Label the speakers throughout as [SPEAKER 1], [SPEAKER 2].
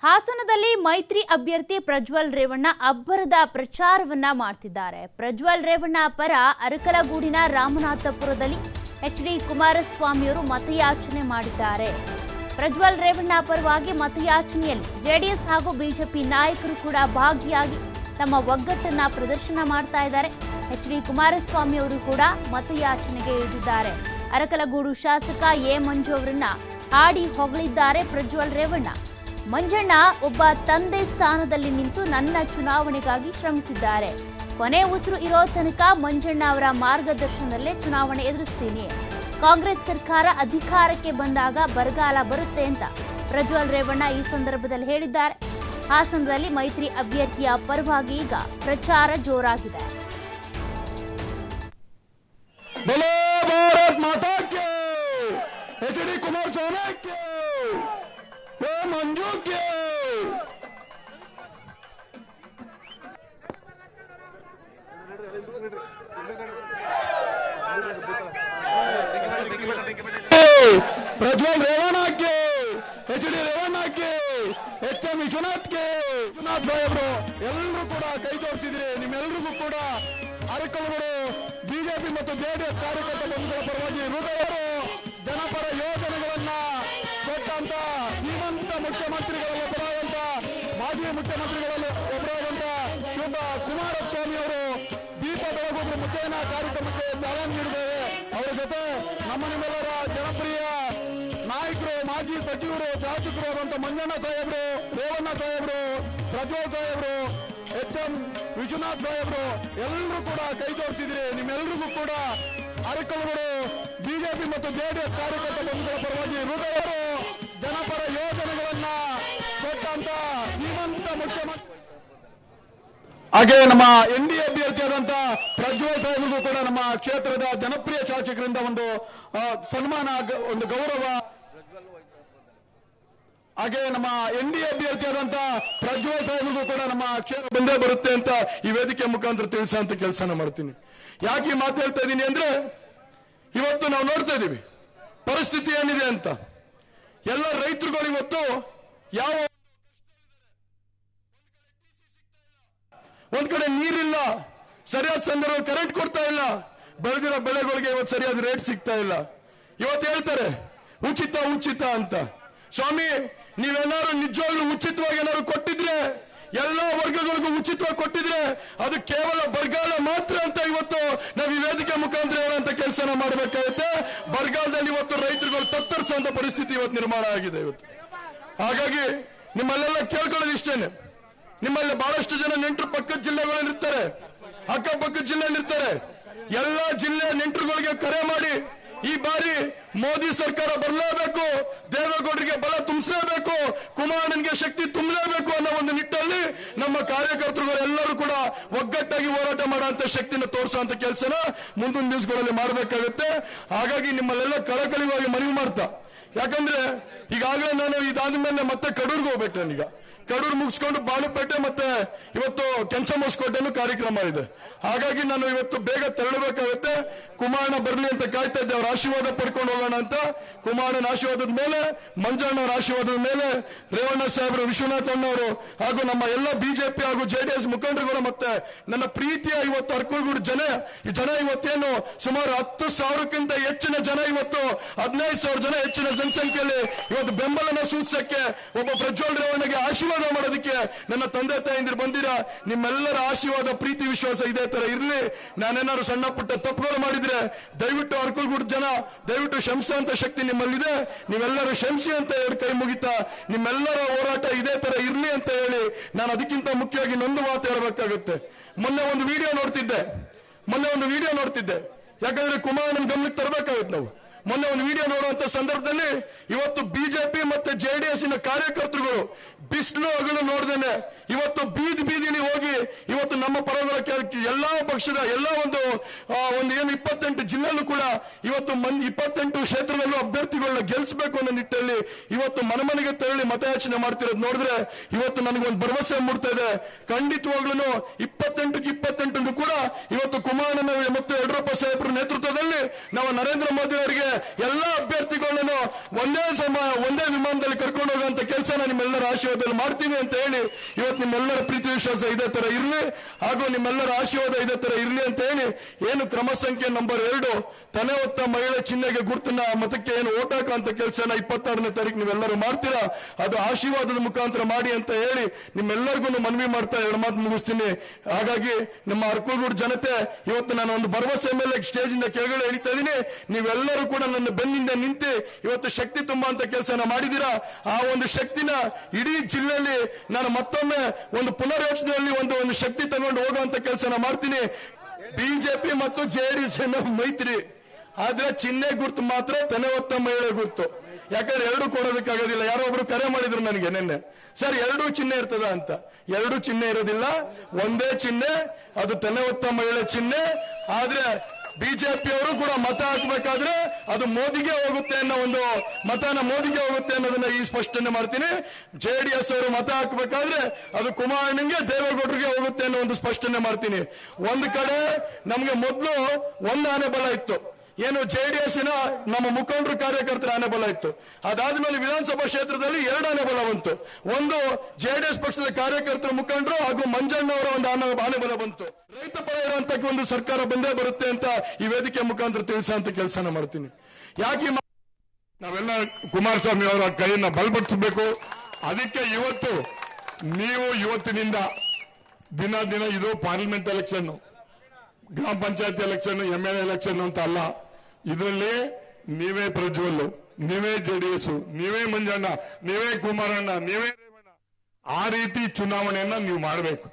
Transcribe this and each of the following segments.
[SPEAKER 1] ಹಾಸನದಲ್ಲಿ ಮೈತ್ರಿ ಅಭ್ಯರ್ಥಿ ಪ್ರಜ್ವಲ್ ರೇವಣ್ಣ ಅಬ್ಬರದ ಪ್ರಚಾರವನ್ನ ಮಾಡ್ತಿದ್ದಾರೆ. ಪ್ರಜ್ವಲ್ ರೇವಣ್ಣ ಪರ ಅರಕಲಗೂಡಿನ ರಾಮನಾಥಪುರದಲ್ಲಿ ಎಚ್.ಡಿ. ಕುಮಾರಸ್ವಾಮಿಯವರು ಮತಯಾಚನೆ ಮಾಡಿದ್ದಾರೆ. ಪ್ರಜ್ವಲ್ ರೇವಣ್ಣ ಪರವಾಗಿ ಮತಯಾಚನೆಯಲ್ಲಿ ಜೆಡಿಎಸ್ ಹಾಗೂ ಬಿಜೆಪಿ ನಾಯಕರು ಕೂಡ ಭಾಗಿಯಾಗಿ ತಮ್ಮ ಒಗ್ಗಟ್ಟನ್ನ ಪ್ರದರ್ಶನ ಮಾಡ್ತಾ ಇದ್ದಾರೆ. ಎಚ್.ಡಿ. ಕುಮಾರಸ್ವಾಮಿ ಅವರು ಕೂಡ ಮತಯಾಚನೆಗೆ ಇಳಿದಿದ್ದಾರೆ. ಅರಕಲಗೂಡು ಶಾಸಕ ಎ ಮಂಜು ಅವರನ್ನ ಹಾಡಿ ಹೊಗಳಿದ್ದಾರೆ ಪ್ರಜ್ವಲ್ ರೇವಣ್ಣ. ಮಂಜಣ್ಣ ಒಬ್ಬ ತಂದೆ ಸ್ಥಾನದಲ್ಲಿ ನಿಂತು ನನ್ನ ಚುನಾವಣೆಗಾಗಿ ಶ್ರಮಿಸಿದ್ದಾರೆ. ಕೊನೆ ಉಸಿರು ಇರೋ ತನಕ ಮಂಜಣ್ಣ ಅವರ ಮಾರ್ಗದರ್ಶನದಲ್ಲೇ ಚುನಾವಣೆ ಎದುರಿಸ್ತೀನಿ. ಕಾಂಗ್ರೆಸ್ ಸರ್ಕಾರ ಅಧಿಕಾರಕ್ಕೆ ಬಂದಾಗ ಬರಗಾಲ ಬರುತ್ತೆ ಅಂತ ಪ್ರಜ್ವಲ್ ರೇವಣ್ಣ ಈ ಸಂದರ್ಭದಲ್ಲಿ ಹೇಳಿದ್ದಾರೆ. ಹಾಸನದಲ್ಲಿ ಮೈತ್ರಿ ಅಭ್ಯರ್ಥಿಯ ಪರವಾಗಿ ಈಗ ಪ್ರಚಾರ ಜೋರಾಗಿದೆ.
[SPEAKER 2] ಎಚ್.ಡಿ. ಕುಮಾರಸ್ವಾಮಿ ಮಂಜು ಪ್ರಜ್ವಲ್ ರೇವಣ್ಣ ಎಚ್.ಡಿ. ರೇವಣ್ಣ ಎಚ್.ಎಂ. ವಿಶ್ವನಾಥ್ ಸಾಹೇಬರು ಎಲ್ಲರೂ ಕೂಡ ಕೈ ಜೋಡಿಸಿದ್ರಿ. ನಿಮ್ಮೆಲ್ಲರಿಗೂ ಕೂಡ ಅರಕಲಗೂಡು ಬಿಜೆಪಿ ಮತ್ತು ಜೆಡಿಎಸ್ ಕಾರ್ಯಕರ್ತ ಬಂಧುಗಳ ಪರವಾಗಿ ಹೃದಯರು ಜನಪರ ಯೋಜನೆಗಳನ್ನ ಕೊಟ್ಟಂತ ಶ್ರೀಮಂತ ಮುಖ್ಯಮಂತ್ರಿಗಳಲ್ಲಿ ಒಬ್ಬರಾದಂತ ಮಾಜಿ ಮುಖ್ಯಮಂತ್ರಿಗಳಲ್ಲಿ ಒಬ್ಬರಾದಂತ ಶ್ರೀಯುತ ಕುಮಾರಸ್ವಾಮಿ ಅವರು ದೀಪ ಬೆಳಗುವ ಮುಖೇನ ಕಾರ್ಯಕ್ರಮಕ್ಕೆ ಚಾಲನೆ ನೀಡಿದ್ದೇವೆ. ಅವರ ಜೊತೆ ನಿಮ್ಮೆಲ್ಲರ ಜನಪ್ರಿಯ ನಾಯಕರು, ಮಾಜಿ ಸಚಿವರು, ಶಾಸಕರು ಆದಂತ ಮಂಜಣ್ಣ ಸಾಹೇಬರು, ರೇವಣ್ಣ ಸಾಹೇಬರು, ಪ್ರಜ್ವಲ್ ಸಾಹೇಬರು, ಎಚ್.ಎಂ. ವಿಶ್ವನಾಥ್ ಸಾಹೇಬರು ಎಲ್ಲರೂ ಕೂಡ ಕೈ ಜೋಡಿಸಿದ್ರಿ. ನಿಮ್ಮೆಲ್ಲರಿಗೂ ಕೂಡ ಅರಕಲಗೂಡು ಬಿಜೆಪಿ ಮತ್ತು ಜೆಡಿಎಸ್ ಕಾರ್ಯಕರ್ತ ಬಂಧುಗಳ ಪರವಾಗಿ ಹೃದಯರು ಜನಪರ ಯೋಜನೆಗಳನ್ನ ಕೊಟ್ಟಂತ ಶ್ರೀಮಂತ ಮುಖ್ಯಮಂತ್ರಿ ಹಾಗೆ ನಮ್ಮ ಎನ್ಡಿಎ ಅಭ್ಯರ್ಥಿಯಾದಂತ ಪ್ರಜ್ವಲ್ ಸಾಹೇಬರಿಗೂ ಕೂಡ ನಮ್ಮ ಕ್ಷೇತ್ರದ ಜನಪ್ರಿಯ ಶಾಸಕರಿಂದ ಒಂದು ಸನ್ಮಾನ, ಒಂದು ಗೌರವ. ಹಾಗೆ ನಮ್ಮ ಎನ್ಡಿಎ ಅಭ್ಯರ್ಥಿಯಾದಂತ ಪ್ರಜ್ವಲ್ ಸಾಹೇಬರಿಗೂ ಕೂಡ ನಮ್ಮ ಕ್ಷೇತ್ರ ಬಂದೇ ಬರುತ್ತೆ ಅಂತ ಈ ವೇದಿಕೆ ಮುಖಾಂತರ ತಿಳಿಸುವಂತ ಕೆಲಸನ ಮಾಡ್ತೀನಿ. ಯಾಕೆ ಈ ಮಾತು ಹೇಳ್ತಾ ಇದ್ದೀನಿ ಅಂದ್ರೆ, ಇವತ್ತು ನಾವು ನೋಡ್ತಾ ಇದ್ದೀವಿ ಪರಿಸ್ಥಿತಿ ಏನಿದೆ ಅಂತ. ಎಲ್ಲ ರೈತರುಗಳು ಇವತ್ತು ಯಾವ ಒಂದ್ ಕಡೆ ನೀರಿಲ್ಲ, ಸರಿಯಾದ ಸಂದರ್ಭ ಕರೆಂಟ್ ಕೊಡ್ತಾ ಇಲ್ಲ, ಬೆಳೆದಿರೋ ಬೆಳೆಗಳಿಗೆ ಇವತ್ತು ಸರಿಯಾದ ರೇಟ್ ಸಿಗ್ತಾ ಇಲ್ಲ. ಇವತ್ತು ಹೇಳ್ತಾರೆ ಉಚಿತ ಉಚಿತ ಅಂತ. ಸ್ವಾಮಿ, ನೀವೇನಾದ್ರು ನಿಜವಾಗ್ಲೂ ಉಚಿತವಾಗಿ ಏನಾದ್ರು ಕೊಟ್ಟಿದ್ರೆ, ಎಲ್ಲಾ ವರ್ಗಗಳಿಗೂ ಉಚಿತವಾಗಿ ಕೊಟ್ಟಿದ್ರೆ ಅದು ಕೇವಲ ಬರಗಾಲ ಮಾತ್ರ ಅಂತ ಇವತ್ತು ನಾವು ಈ ವೇದಿಕೆ ಮುಖಾಂತರ ಹೇಳುವಂತ ಕೆಲಸನ ಮಾಡಬೇಕಾಗುತ್ತೆ. ಬರಗಾಲದಲ್ಲಿ ಇವತ್ತು ರೈತರುಗಳು ತತ್ತರಿಸುವಂತ ಪರಿಸ್ಥಿತಿ ಇವತ್ತು ನಿರ್ಮಾಣ ಆಗಿದೆ ಇವತ್ತು. ಹಾಗಾಗಿ ನಿಮ್ಮಲ್ಲೆಲ್ಲ ಕೇಳ್ಕೊಳ್ಳೋದು ಇಷ್ಟೇನೆ, ನಿಮ್ಮಲ್ಲಿ ಬಹಳಷ್ಟು ಜನ ನೆಂಟರು ಪಕ್ಕದ ಜಿಲ್ಲೆಗಳಲ್ಲಿರ್ತಾರೆ, ಅಕ್ಕಪಕ್ಕದ ಜಿಲ್ಲೆಯಲ್ಲಿರ್ತಾರೆ. ಎಲ್ಲಾ ಜಿಲ್ಲೆಯ ನೆಂಟರುಗಳಿಗೆ ಕರೆ ಮಾಡಿ ಈ ಬಾರಿ ಮೋದಿ ಸರ್ಕಾರ ಬರಲೇಬೇಕು, ದೇವೇಗೌಡರಿಗೆ ಬಲ ತುಂಬಿಸಲೇಬೇಕು, ಕುಮಾರಣ್ಣನಿಗೆ ಶಕ್ತಿ ತುಂಬಲೇಬೇಕು ಅನ್ನೋ ಒಂದು ನಿಟ್ಟಲ್ಲಿ ನಮ್ಮ ಕಾರ್ಯಕರ್ತರುಗಳು ಎಲ್ಲರೂ ಕೂಡ ಒಗ್ಗಟ್ಟಾಗಿ ಹೋರಾಟ ಮಾಡುವಂತ ಶಕ್ತಿನ ತೋರಿಸುವಂತ ಕೆಲಸನ ಮುಂದಿನ ದಿವಸಗಳಲ್ಲಿ ಮಾಡಬೇಕಾಗುತ್ತೆ. ಹಾಗಾಗಿ ನಿಮ್ಮಲ್ಲೆಲ್ಲ ಕಳಕಳಿವಾಗಿ ಮನವಿ ಮಾಡ್ತಾ, ಯಾಕಂದ್ರೆ ಈಗಾಗಲೇ ನಾನು ಇದಾದ ಮೇಲೆ ಮತ್ತೆ ಕಡೂರ್ಗೆ ಹೋಗ್ಬೇಕು. ನಾನೀಗ ಕಡೂರು ಮುಗಿಸ್ಕೊಂಡು ಬಾಳುಪೇಟೆ ಮತ್ತೆ ಇವತ್ತು ಕೆಂಚಮೋಸ್ಕೋಟೆನೂ ಕಾರ್ಯಕ್ರಮ ಇದೆ. ಹಾಗಾಗಿ ನಾನು ಇವತ್ತು ಬೇಗ ತೆರಳಬೇಕಾಗುತ್ತೆ. ಕುಮಾರಣ್ಣ ಬರಲಿ ಅಂತ ಕಾಯ್ತಾ ಇದ್ದೆ, ಅವ್ರ ಆಶೀರ್ವಾದ ಪಡ್ಕೊಂಡು ಹೋಗೋಣ ಅಂತ. ಕುಮಾರಣ್ಣನ ಆಶೀರ್ವಾದದ ಮೇಲೆ, ಮಂಜಣ್ಣವರ ಆಶೀರ್ವಾದದ ಮೇಲೆ, ರೇವಣ್ಣ ಸಾಹೇಬರು, ವಿಶ್ವನಾಥ್ ಅಣ್ಣವರು ಹಾಗೂ ನಮ್ಮ ಎಲ್ಲ ಬಿಜೆಪಿ ಹಾಗೂ ಜೆಡಿಎಸ್ ಮುಖಂಡರುಗಳು ಮತ್ತೆ ನನ್ನ ಪ್ರೀತಿಯ ಇವತ್ತು ಅರಕಲಗೂಡು ಈ ಜನ ಇವತ್ತೇನು ಸುಮಾರು 10,000ಕ್ಕಿಂತ ಹೆಚ್ಚಿನ ಜನ, ಇವತ್ತು 15,000 ಜನ ಹೆಚ್ಚಿನ ಜನಸಂಖ್ಯೆಯಲ್ಲಿ ಇವತ್ತು ಬೆಂಬಲನ ಸೂಚಿಸಕ್ಕೆ, ಒಬ್ಬ ಪ್ರಜ್ವಲ್ ರೇವಣ್ಣಗೆ ಆಶೀರ್ವಾದ ಮಾಡೋದಕ್ಕೆ ನನ್ನ ತಂದೆ ತಾಯಿಂದಿರು ಬಂದಿರಾ. ನಿಮ್ಮೆಲ್ಲರ ಆಶೀರ್ವಾದ, ಪ್ರೀತಿ, ವಿಶ್ವಾಸ ಇದೇ ತರ ಇರಲಿ. ನಾನೇನಾದ್ರು ಸಣ್ಣ ಪುಟ್ಟ ತಪ್ಪುಗಳು ಮಾಡಿದ್ರೆ ದಯವಿಟ್ಟು ಅರಕಲಗೂಡು ಜನ ದಯವಿಟ್ಟು ಕ್ಷಮಿಸುವಂತ ಶಕ್ತಿ ನಿಮ್ಮಲ್ಲಿದೆ. ನೀವೆಲ್ಲರೂ ಕ್ಷಮಿಸಿ ಅಂತ ಹೇಳಿ ಕೈ ಮುಗಿತಾ ನಿಮ್ಮೆಲ್ಲರ ಹೋರಾಟ ಇದೇ ತರ ಇರಲಿ ಅಂತ ಹೇಳಿ ನಾನು ಅದಕ್ಕಿಂತ ಮುಖ್ಯವಾಗಿ ಇನ್ನೊಂದು ಮಾತು ಹೇಳಬೇಕಾಗುತ್ತೆ. ಮೊನ್ನೆ ಒಂದು ವಿಡಿಯೋ ನೋಡ್ತಿದ್ದೆ, ಯಾಕಂದ್ರೆ ಕುಮಾರಣ್ಣನ ಗಮನಕ್ಕೆ ತರಬೇಕಾಗುತ್ತೆ ನಾವು. ಮೊನ್ನೆ ಒಂದು ವಿಡಿಯೋ ನೋಡುವಂತ ಸಂದರ್ಭದಲ್ಲಿ ಇವತ್ತು ಬಿಜೆಪಿ ಮತ್ತೆ ಜೆಡಿಎಸ್ ಕಾರ್ಯಕರ್ತರುಗಳು ಬಿಸಿಲು ಹಗಲು ನೋಡ್ದೇನೆ ಇವತ್ತು ಬೀದಿಲಿ ಹೋಗಿ ಇವತ್ತು ನಮ್ಮ ಪರಗಳ ಎಲ್ಲಾ ಪಕ್ಷದ ಎಲ್ಲಾ ಒಂದು ಏನು 28 ಜಿಲ್ಲೆಯಲ್ಲೂ ಕೂಡ ಇವತ್ತು 28 ಕ್ಷೇತ್ರದಲ್ಲೂ ಅಭ್ಯರ್ಥಿಗಳನ್ನ ಗೆಲ್ಲಿಸಬೇಕು ಅನ್ನೋ ನಿಟ್ಟಲ್ಲಿ ಇವತ್ತು ಮನೆಗೆ ತೆರಳಿ ಮತಯಾಚನೆ ಮಾಡ್ತಿರೋದು ನೋಡಿದ್ರೆ ಇವತ್ತು ನನಗೊಂದು ಭರವಸೆ ಮೂಡ್ತಾ ಇದೆ. ಖಂಡಿತವಾಗ್ಲೂ 28 ಕೂಡ ಇವತ್ತು ಕುಮಾರಣ್ಣ ಮತ್ತು ಯಡಿಯೂರಪ್ಪ ಸಾಹೇಬರ ನೇತೃತ್ವದಲ್ಲಿ ನಾವು ನರೇಂದ್ರ ಮೋದಿ ಅವರಿಗೆ ಎಲ್ಲಾ ಅಭ್ಯರ್ಥಿಗಳನ್ನು ಒಂದೇ ವಿಮಾನದಲ್ಲಿ ಕರ್ಕೊಂಡು ಹೋಗುವಂತ ಕೆಲಸ ನಿಮ್ಮೆಲ್ಲರ ಆಶೀರ್ವಾದದಲ್ಲಿ ಮಾಡ್ತೀನಿ ಅಂತ ಹೇಳಿ ಇವತ್ತು ನಿಮ್ಮೆಲ್ಲರ ಪ್ರೀತಿ ವಿಶ್ವಾಸ ಇದೇ ತರ ಇರಲಿ, ಹಾಗೂ ನಿಮ್ಮೆಲ್ಲರ ಆಶೀರ್ವಾದ ಇದೇ ತರ ಇರಲಿ ಅಂತ ಹೇಳಿ ಏನು ಕ್ರಮ ಸಂಖ್ಯೆ ನಂಬರ್ 2 ತನೆ ಹೊತ್ತ ಮಹಿಳೆ ಚಿಹ್ನೆಗೆ ಗುರುತನ್ನ ಮತಕ್ಕೆ ಏನು ಓಟ್ ಹಾಕುವಂತ ಕೆಲಸನ 26ನೇ ತಾರೀಕು ನೀವೆಲ್ಲರೂ ಮಾಡ್ತೀರಾ, ಅದು ಆಶೀರ್ವಾದದ ಮುಖಾಂತರ ಮಾಡಿ ಅಂತ ಹೇಳಿ ನಿಮ್ಮೆಲ್ಲರಿಗೂ ಮನವಿ ಮಾಡ್ತಾ 2 ಮಾತು ಮುಗಿಸ್ತೀನಿ. ಹಾಗಾಗಿ ನಮ್ಮ ಅರಕಲಗೂಡು ಜನತೆ ಇವತ್ತು ನಾನು ಒಂದು ಭರವಸೆ ಮೇಲೆ ಸ್ಟೇಜ್ ಇಂದ ಕೆಳಗಡೆ ಹೇಳ್ತಾ ಇದ್ದೀನಿ, ನೀವೆಲ್ಲರೂ ಕೂಡ ನನ್ನ ಬೆನ್ನಿಂದ ನಿಂತು ಇವತ್ತು ಶಕ್ತಿ ತುಂಬುವಂತ ಕೆಲಸನ ಮಾಡಿದ್ದೀರಾ. ಆ ಒಂದು ಶಕ್ತಿನ ಇಡೀ ಜಿಲ್ಲೆಯಲ್ಲಿ ನಾನು ಮತ್ತೊಮ್ಮೆ ಒಂದು ಪುನರ್ಯೋಚನೆಯಲ್ಲಿ ಒಂದು ಶಕ್ತಿ ತಗೊಂಡು ಹೋಗುವಂತ ಕೆಲಸನ ಮಾಡ್ತೀನಿ. ಬಿಜೆಪಿ ಮತ್ತು ಜೆಡಿಎಸ್ ಮೈತ್ರಿ, ಆದ್ರೆ ಚಿಹ್ನೆ ಗುರ್ತು ಮಾತ್ರ ತಲೆ ಹೊತ್ತ ಮಹಿಳೆ ಗುರ್ತು. ಯಾಕಂದ್ರೆ ಎರಡು ಕೊಡೋದಕ್ಕಾಗೋದಿಲ್ಲ. ಯಾರೋ ಒಬ್ರು ಕರೆ ಮಾಡಿದ್ರು ನನಗೆ ನಿನ್ನೆ, ಸರ್ 2 ಚಿಹ್ನೆ ಇರ್ತದ ಅಂತ. 2 ಚಿಹ್ನೆ ಇರೋದಿಲ್ಲ, ಒಂದೇ ಚಿಹ್ನೆ, ಅದು ತಲೆ ಹೊತ್ತ ಮಹಿಳೆ ಚಿಹ್ನೆ. ಆದ್ರೆ ಬಿಜೆಪಿಯವರು ಕೂಡ ಮತ ಹಾಕಬೇಕಾದ್ರೆ ಅದು ಮೋದಿಗೆ ಹೋಗುತ್ತೆ ಅನ್ನೋ ಒಂದು ಮತನ ಮೋದಿಗೆ ಹೋಗುತ್ತೆ ಅನ್ನೋದನ್ನ ಈ ಸ್ಪಷ್ಟನೆ ಮಾಡ್ತೀನಿ. ಜೆಡಿಎಸ್ ಅವರು ಮತ ಹಾಕಬೇಕಾದ್ರೆ ಅದು ಕುಮಾರಣ್ಣಂಗೆ ದೇವೇಗೌಡರಿಗೆ ಹೋಗುತ್ತೆ ಅನ್ನೋ ಒಂದು ಸ್ಪಷ್ಟನೆ ಮಾಡ್ತೀನಿ. ಒಂದು ಕಡೆ ನಮ್ಗೆ ಮೊದಲು ಒಂದು ಆನೆ ಬಲ ಇತ್ತು, ಏನು ಜೆಡಿಎಸ್ನ ನಮ್ಮ ಮುಖಂಡರು ಕಾರ್ಯಕರ್ತರ ಆನೆ ಬಲ ಇತ್ತು. ಅದಾದ್ಮೇಲೆ ವಿಧಾನಸಭಾ ಕ್ಷೇತ್ರದಲ್ಲಿ 2 ಆನೆ ಬಲ ಬಂತು. ಒಂದು ಜೆಡಿಎಸ್ ಪಕ್ಷದ ಕಾರ್ಯಕರ್ತರ ಮುಖಂಡರು ಹಾಗೂ ಮಂಜಣ್ಣವರ ಒಂದು ಆನೆ ಬಲ ಬಂತು. ರೈತ ಪರ ಇರುವಂತ ಒಂದು ಸರ್ಕಾರ ಬಂದೇ ಬರುತ್ತೆ ಅಂತ ಈ ವೇದಿಕೆ ಮುಖಾಂತರ ತಿಳಿಸುವಂತ ಕೆಲಸನ ಮಾಡ್ತೀನಿ. ಯಾಕೆ
[SPEAKER 3] ನಾವೆಲ್ಲ ಕುಮಾರಸ್ವಾಮಿ ಅವರ ಕೈಯನ್ನ ಬಲಪಡಿಸಬೇಕು. ಅದಕ್ಕೆ ನೀವು ಇವತ್ತಿನಿಂದ ದಿನ ಇದು ಪಾರ್ಲಿಮೆಂಟ್ ಎಲೆಕ್ಷನ್, ಗ್ರಾಮ ಪಂಚಾಯತ್ ಎಲೆಕ್ಷನ್, MLA ಎಲೆಕ್ಷನ್ ಅಂತ ಅಲ್ಲ. ಇದರಲ್ಲಿ ನೀವೇ ಪ್ರಜ್ವಲ್, ನೀವೇ ಜೆಡಿಎಸ್, ನೀವೇ ಮಂಜಣ್ಣ, ನೀವೇ ಕುಮಾರಣ್ಣ, ನೀವೇ ರೇವಣ್ಣ, ಆ ರೀತಿ ಚುನಾವಣೆಯನ್ನ ನೀವು ಮಾಡಬೇಕು.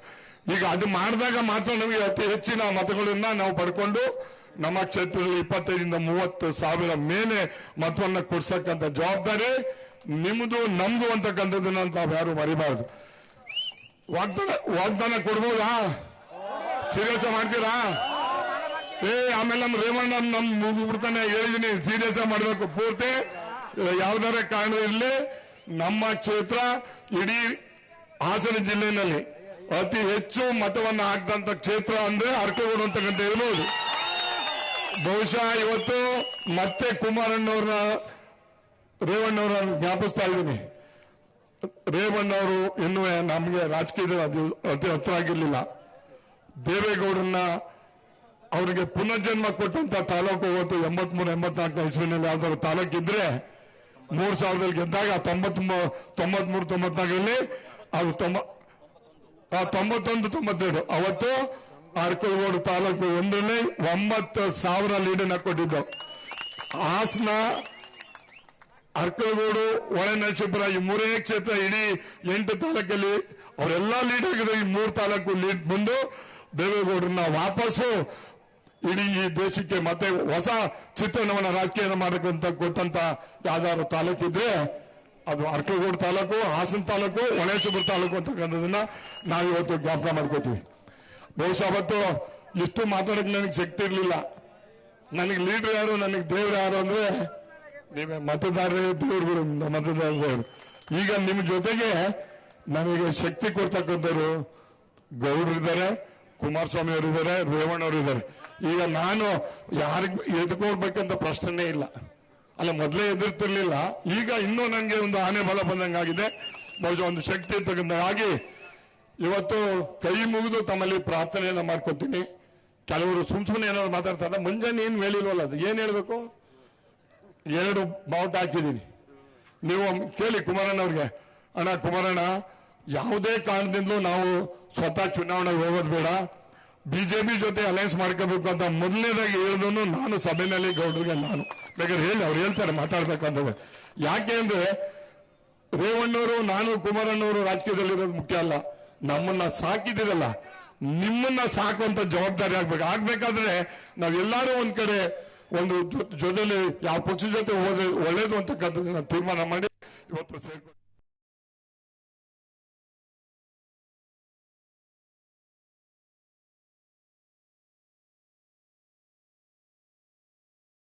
[SPEAKER 3] ಈಗ ಅದು ಮಾಡಿದಾಗ ಮಾತ್ರ ನಮಗೆ ಅತಿ ಹೆಚ್ಚಿನ ಮತಗಳನ್ನ ನಾವು ಪಡ್ಕೊಂಡು ನಮ್ಮ ಕ್ಷೇತ್ರದಲ್ಲಿ 25ರಿಂದ 30 ಸಾವಿರ ಮೇಲೆ ಮತವನ್ನ ಕೊಡ್ಸಕ್ಕಂತ ಜವಾಬ್ದಾರಿ ನಿಮ್ದು ನಮ್ದು ಅಂತಕ್ಕಂಥದ್ದನ್ನ ತಾವು ಯಾರು ಮರಿಬಾರದು. ವಾಗ್ದಾನ ಕೊಡ್ಬೋದಾ? ಸೀರಿಯಸ್ ಮಾಡ್ತೀರಾ? ಆಮೇಲೆ ನಮ್ಮ ರೇವಣ್ಣ ನಮ್ ಮುಗಿಬಿಡ್ತಾನೆ, ಹೇಳಿದೀನಿ ಸೀರಿಯಸ್ ಮಾಡಬೇಕು ಪೂರ್ತಿ. ಯಾವ್ದಾರ ಕಾರಣ ಇರಲಿ, ನಮ್ಮ ಕ್ಷೇತ್ರ ಇಡೀ ಹಾಸನ ಜಿಲ್ಲೆಯಲ್ಲಿ ಅತಿ ಹೆಚ್ಚು ಮತವನ್ನ ಹಾಕಿದಂತ ಕ್ಷೇತ್ರ ಅಂದ್ರೆ ಅರಕಲಗೂಡು ಅಂತಕ್ಕಂಥ ಹೇಳ್ಬೋದು. ಬಹುಶಃ ಇವತ್ತು ಮತ್ತೆ ಕುಮಾರಣ್ಣವ್ರನ್ನ ರೇವಣ್ಣವ್ರನ್ನ ಜ್ಞಾಪಿಸ್ತಾ ಇದ್ದೀನಿ. ರೇವಣ್ಣವರು ಇನ್ನೂ ನಮಗೆ ರಾಜಕೀಯದಲ್ಲಿ ಅತಿ ಹತ್ರ ಆಗಿರ್ಲಿಲ್ಲ. ದೇವೇಗೌಡರನ್ನ ಅವರಿಗೆ ಪುನರ್ಜನ್ಮ ಕೊಟ್ಟಂತ ತಾಲೂಕು ಇವತ್ತು 83-84 ಇಸ್ವಿನಲ್ಲಿ ಯಾವ್ದಾದ್ರು ತಾಲೂಕು ಇದ್ರೆ 3000 ಗೆದ್ದಾಗ 93-94ರಲ್ಲಿ ಅದು 91-92 ಅವತ್ತು ಅರಕಲಗೂಡು ತಾಲೂಕು ಒಂದರಲ್ಲಿ 9000 ಲೀಡನ್ನ ಕೊಟ್ಟಿದ್ದು. ಹಾಸನ, ಅರಕಲಗೂಡು, ಹೊಳೆನರಸೀಪುರ ಈ 3 ಕ್ಷೇತ್ರ ಇಡೀ 8 ತಾಲೂಕಲ್ಲಿ ಅವರೆಲ್ಲ ಲೀಡ್ ಆಗಿದ್ರು. ಈ 3 ತಾಲೂಕು ಲೀಡ್ ಬಂದು ದೇವೇಗೌಡರನ್ನ ವಾಪಸ್ಸು ಇಡೀ ಈ ದೇಶಕ್ಕೆ ಮತ್ತೆ ಹೊಸ ಚಿತ್ರಣವನ್ನ ರಾಜಕೀಯ ಮಾಡಕ್ಕಂತ ಕೊಟ್ಟಂತ ಯಾವ್ದಾದ್ರು ತಾಲೂಕಿದ್ರೆ ಅದು ಅರಕಲಗೂಡು ತಾಲೂಕು, ಹಾಸನ ತಾಲೂಕು, ಹೊಳೆನರಸೀಪುರ ತಾಲೂಕು ಅಂತಕ್ಕಂಥದನ್ನ ನಾವಿವತ್ತು ಜ್ಞಾಪಕ ಮಾಡ್ಕೋತೀವಿ. ಬಹುಶಃ ಅವತ್ತು ಇಷ್ಟು ಮಾತಾಡಕ್ಕೆ ನನಗೆ ಶಕ್ತಿ ಇರಲಿಲ್ಲ. ನನಗೆ ಲೀಡರ್ ಯಾರು, ನನಗೆ ದೇವ್ರು ಯಾರು ಅಂದ್ರೆ ನೀವೇ ಮತದಾರರೇ ದೇವ್ರುಗಳು, ಮತದಾರರು. ಈಗ ನಿಮ್ಮ ಜೊತೆಗೆ ನನಗೆ ಶಕ್ತಿ ಕೊಡ್ತಕ್ಕಂಥವ್ರು ಗೌಡರಿದ್ದಾರೆ, ಕುಮಾರಸ್ವಾಮಿ ಅವರಿದ್ದಾರೆ, ರೇವಣ್ಣವರು ಇದ್ದಾರೆ. ಈಗ ನಾನು ಯಾರಿಗೆ ಎದ್ಕೊಳ್ಬೇಕಂತ ಪ್ರಶ್ನೆ ಇಲ್ಲ. ಅಲ್ಲ, ಮೊದಲೇ ಎದುರ್ತಿರ್ಲಿಲ್ಲ, ಈಗ ಇನ್ನೂ ನನಗೆ ಒಂದು ಆನೆ ಬಲ ಬಂದಂಗಾಗಿದೆ. ಬಹುಶಃ ಒಂದು ಶಕ್ತಿ ಇರ್ತಕ್ಕಂಥಾಗಿ ಇವತ್ತು ಕೈ ಮುಗಿದು ತಮ್ಮಲ್ಲಿ ಪ್ರಾರ್ಥನೆಯನ್ನ ಮಾಡ್ಕೊತೀನಿ. ಕೆಲವರು ಸುಮ್ಮನೆ ಏನಾದ್ರು ಮಾತಾಡ್ತಾರೆ, ಮುಂಜಾನೆ ಏನು ಹೇಳಿಲ್ವಲ್ಲ, ಅದು ಏನ್ ಹೇಳ್ಬೇಕು? 2 ಬಾವುಟ ಹಾಕಿದ್ದೀನಿ. ನೀವು ಕೇಳಿ ಕುಮಾರಣ್ಣವ್ರಿಗೆ, ಅಣ್ಣ ಕುಮಾರಣ್ಣ, ಯಾವುದೇ ಕಾರಣದಿಂದಲೂ ನಾವು ಸ್ವತಃ ಚುನಾವಣೆಗೆ ಹೋಗೋದು ಬೇಡ, ಬಿಜೆಪಿ ಜೊತೆ ಅಲಯನ್ಸ್ ಮಾಡ್ಕೋಬೇಕು ಅಂತ ಮೊದಲನೇದಾಗಿ ಹೇಳಿದನು ನಾನು ಸಭೆಯಲ್ಲಿ ಗೌಡರಿಗೆ. ನಾನು ಬೇಕಾದ್ರೆ ಹೇಳಿ, ಅವ್ರು ಹೇಳ್ತಾರೆ ಮಾತಾಡ್ತಕ್ಕಂಥದ್ದು. ಯಾಕೆ ಅಂದ್ರೆ ರೇವಣ್ಣವರು, ನಾನು, ಕುಮಾರಣ್ಣವರು ರಾಜಕೀಯದಲ್ಲಿರೋದು ಮುಖ್ಯ ಅಲ್ಲ. ನಮ್ಮನ್ನ ಸಾಕಿದಿರಲ್ಲ, ನಿಮ್ಮನ್ನ ಸಾಕುವಂತ ಜವಾಬ್ದಾರಿ ಆಗ್ಬೇಕಾದ್ರೆ ನಾವೆಲ್ಲರೂ ಒಂದ್ ಕಡೆ ಒಂದು ಜೊತೆಲಿ ಯಾವ ಪಕ್ಷದ ಜೊತೆ ಹೋದ್ರೆ ಒಳ್ಳೇದು ಅಂತಕ್ಕಂಥದ್ದನ್ನ ತೀರ್ಮಾನ ಮಾಡಿ ಇವತ್ತು ಸೇರ್ಕೊಂಡು